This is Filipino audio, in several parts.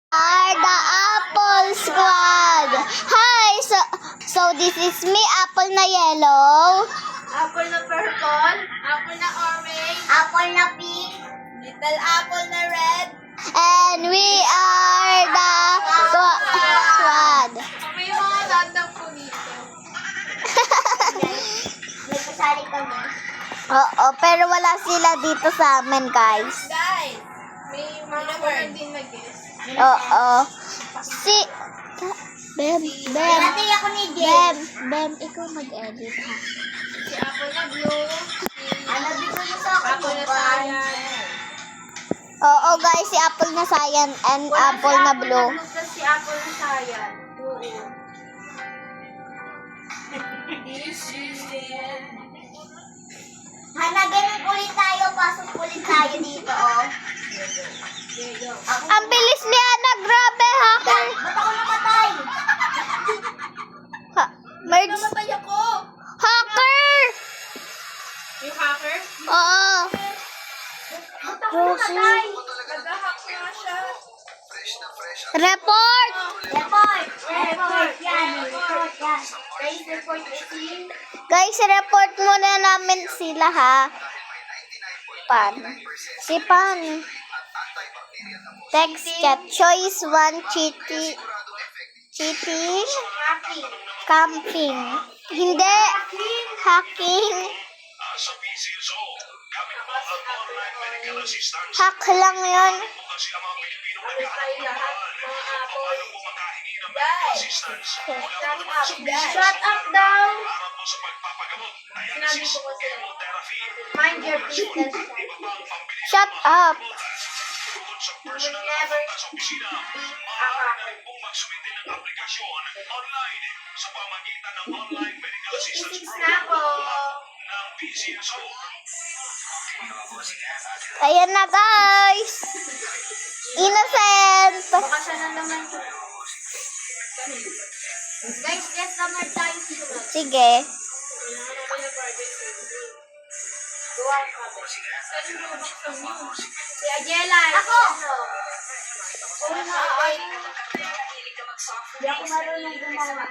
Are the Apple Squad. Hi, so this is me, apple na yellow, Apple na purple, apple na orange, apple na pink, little apple na red. and we are the squad. May mga random po dito. Nagpasali kami. Oo, pero wala sila dito sa amin, guys. Guys, may mga meron din nag-guess. Oo. Bem, Dati ako ni Bem, ikaw mag-edit, ha? Si apple na blue, si sa apple na cyan. Oo, guys, si apple na cyan and apple na blue. Si apple na cyan. Oo. This is it. Hana, ganun ulit tayo. Pasok ulit tayo dito, oh. Ang bilis ni Ana, grabe, hacker. Ba't ako namatay? Merge. Namatay ako! Hacker! Yung hacker? Oo. Ba't ako namatay? Nag-hack nga siya. Report! Report! Yan, report yan. Guys, report is Guys, report muna namin sila, ha? Pan. Si Pan. Text chat. Choice 1, cheating. Camping. Hindi. Hacking. Hack lang yun. tayo lahat, mga apple. Guys, shut up daw. Sinabi ko kasi, mind your business. Shut up. You will never be a hacker. Iisip na ako. Ayan na, guys. Innocent. Baka siya na naman. Guys, yes naman tayo sunod. Sige. Si Ajela. Ako! Oo nga, ay. Hindi ako marunong gumawa.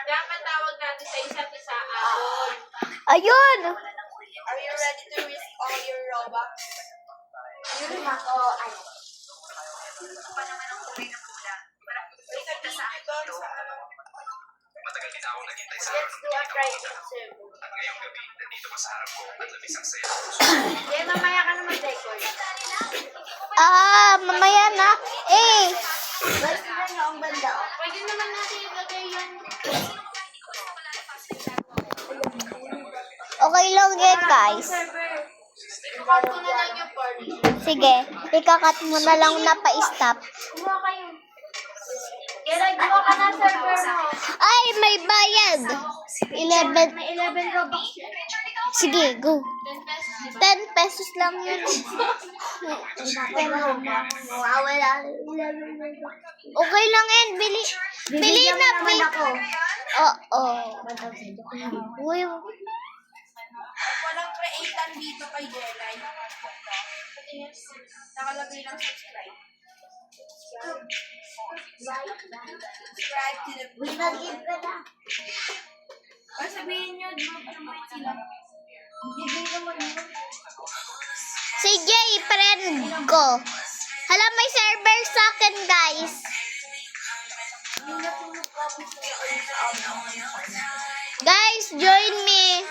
Dapat tawag natin sa isa't isa, Apple. Ayun. Are you ready to risk all your Robux? Yun ako, ano. Let's do a private server. Yeah, mamaya ka naman, Decor. Mamaya na. Basta na nga ang banda. Pwede naman natin ilagay yung... Okay lang yan, guys. server. I-cut ko na lang yung party. Sige. Ikakat mo na lang na pa-stop. Gumawa kayo. Kaya gawa ka na server mo. Ay, may bayad. 11. May 11 Robux. Sige, go. 10 pesos. 10 pesos lang yun. Okay lang yan. Bili na. Oo. Uy, Walang creatan dito kay Jelay. Nakalagay lang subscribe. Subscribe to the Or sabihin nyo, join sila. si Jay, friend ko. Hala, may server sa akin, guys. Guys, join me.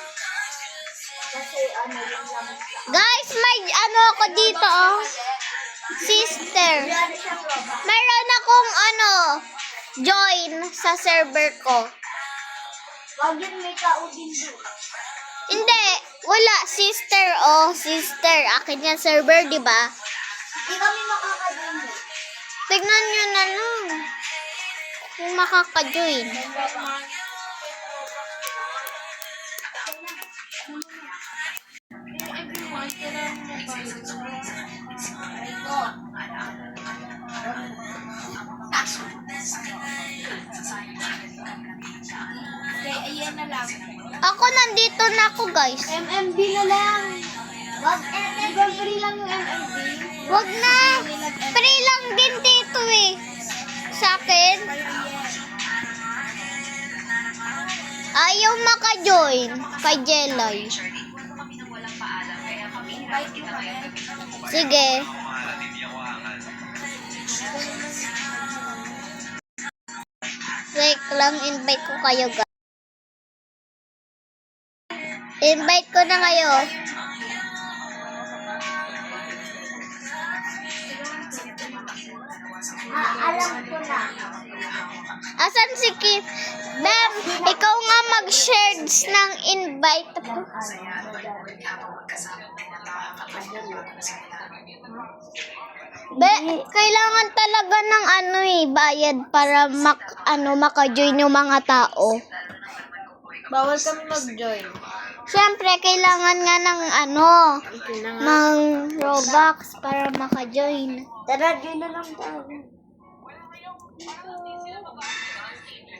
Guys, may ano ako dito, oh. Sister. Meron akong join sa server ko. Wag yun, may kaudin doon. Hindi, wala. Sister, oh. Sister. Akin yan server, di ba? Hindi kami makakajoin doon. Tignan nyo na lang. Kung makaka-join. Everyone, kailangan mo Okay, ayan na lang. Ako nandito na ako, guys. MMB na lang. Wag MMB. Di ba free lang yung MMB? Wag na. Free lang din dito maka-join kay Jelay. Sige. Wait lang, invite ko kayo guys. Invite ko na kayo. Alam ko na. Asan si Kim? Bam, ikaw nga mag-shares ng invite. Kailangan talaga ng bayad para maka-join yung mga tao. Bawal kami mag-join. Siyempre, kailangan nga ng ng Robux para maka-join. Tara, join na lang tayo.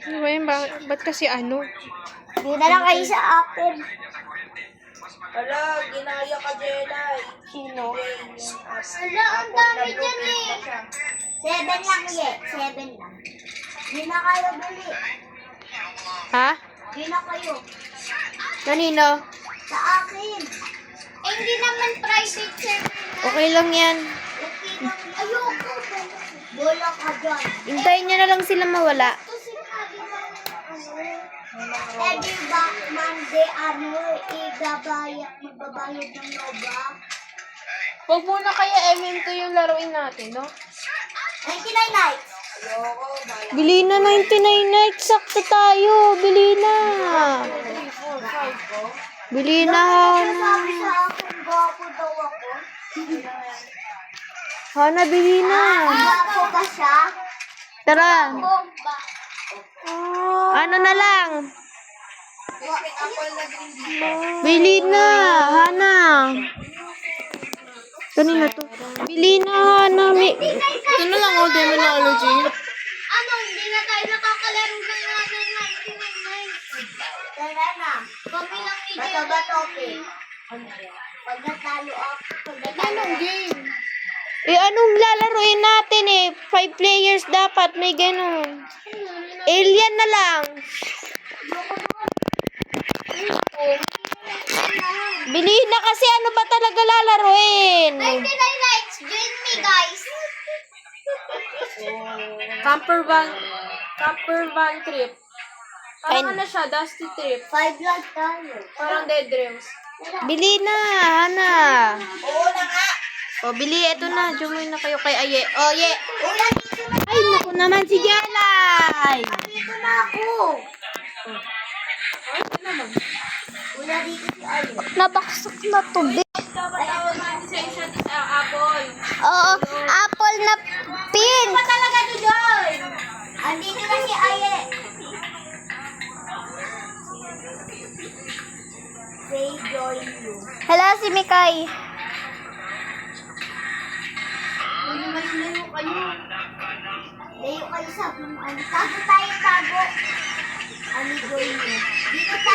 Ano ba yun? Ba't kasi ano? Join na lang kayo sa akin. Ala, ginaya ka, Jelay. Sino? Wala, ang dami niyan eh. 7 lang eh. 7 lang. Di na kayo bili. Ha? Di na kayo. Kanino? Sa akin. Eh, hindi naman private server na. Okay lang yan. Okay lang. Ayoko. Bola ka dyan. Hintayin nyo na lang sila mawala. Ito sinabi mo diba, Monday, magbabayad ng Nova. Huwag muna kaya MM2 yung laruin natin, no? 99 nights. Bili na 99 nights. Sakto tayo. Bili na. Bili na. Sabi sa akin, gwapo daw ako. Hana, bili na. Gwapo ba siya? Tara. Bomba. Ano na lang? Bili na. Hana. Kanina to. Bili na, Hana. Ito na lang, Demonology. Hindi na tayo nakakalaro ng 99 nights. Tara na. Kami lang ni Jay. Bato-bato, Pag natalo ako, game? Anong lalaruin natin 5 players dapat, may ganun. Alien na lang. Bilihin na kasi ano ba talaga lalaruin? 99 nights. Join me, guys. Camper van trip. Parang ano siya, Dusty trip. 5 lang tayo. Parang Dead Dreams. Bili na, Hana. Oo na nga. O, bili. Ito na. Jumoy na kayo kay Aye. O, Ye. Ulan dito na. Ay, naku naman si Jelay. Dito na ako. Ulan dito si Ayo. Nabaksak na to, Tawag natin sa isa't isa, Apple. Oo, apple na pin. Pa talaga doon. Andito na si Aye. Say join you. Hello, si Mikay. Layo kayo. Layo kayo sa tago tayo, tago. Join you. Dito tayo.